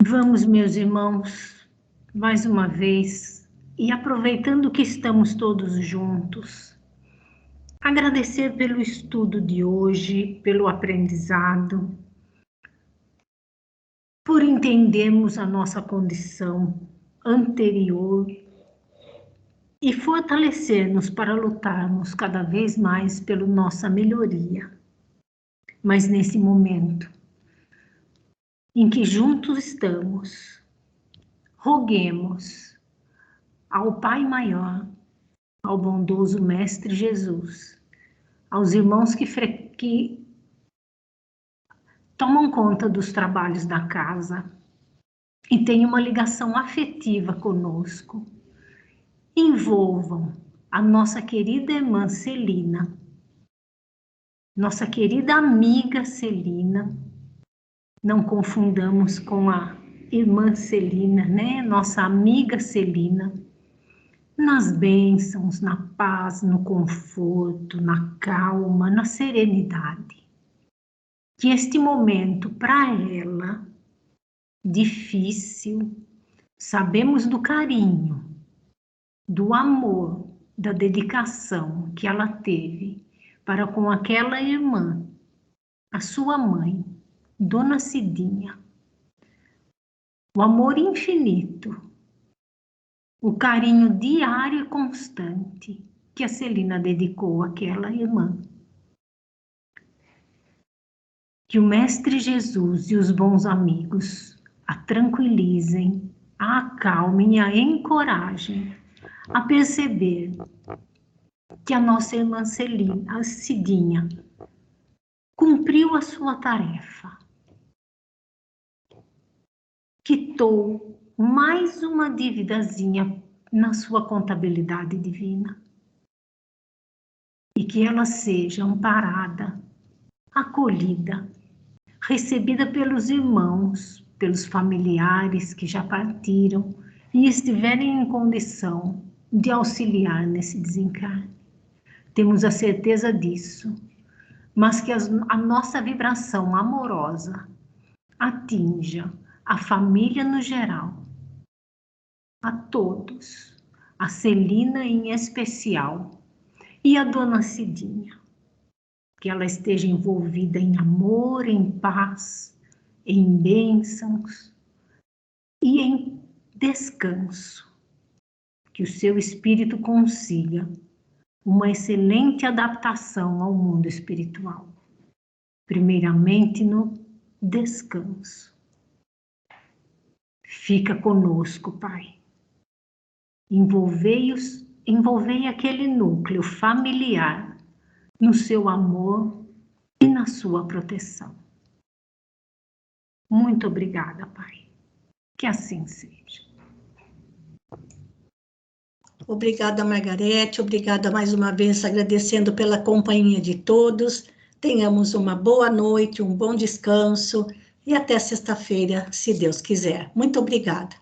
Vamos, meus irmãos, mais uma vez, e aproveitando que estamos todos juntos, agradecer pelo estudo de hoje, pelo aprendizado, por entendermos a nossa condição anterior e fortalecer-nos para lutarmos cada vez mais pela nossa melhoria. Mas nesse momento em que juntos estamos, roguemos ao Pai Maior, ao bondoso Mestre Jesus, aos irmãos que tomam conta dos trabalhos da casa e têm uma ligação afetiva conosco, envolvam a nossa querida irmã Celina, nossa querida amiga Celina, não confundamos com a irmã Celina, né? Nossa amiga Celina, nas bênçãos, na paz, no conforto, na calma, na serenidade. Que este momento para ela, difícil, sabemos do carinho, do amor, da dedicação que ela teve para com aquela irmã, a sua mãe, Dona Cidinha, o amor infinito, o carinho diário e constante que a Celina dedicou àquela irmã. Que o Mestre Jesus e os bons amigos a tranquilizem, a acalmem e a encorajem a perceber que a nossa irmã Celina, a Cidinha, cumpriu a sua tarefa. Quitou mais uma dívidazinha na sua contabilidade divina. E que ela seja amparada, acolhida, recebida pelos irmãos, pelos familiares que já partiram e estiverem em condição de auxiliar nesse desencarne. Temos a certeza disso, mas que a nossa vibração amorosa atinja a família no geral, a todos, a Celina em especial e a Dona Cidinha. Que ela esteja envolvida em amor, em paz, em bênçãos e em descanso. Que o seu espírito consiga uma excelente adaptação ao mundo espiritual. Primeiramente no descanso. Fica conosco, Pai. Envolvei aquele núcleo familiar no seu amor e na sua proteção. Muito obrigada, Pai. Que assim seja. Obrigada, Margarete. Obrigada mais uma vez, agradecendo pela companhia de todos. Tenhamos uma boa noite, um bom descanso e até sexta-feira, se Deus quiser. Muito obrigada.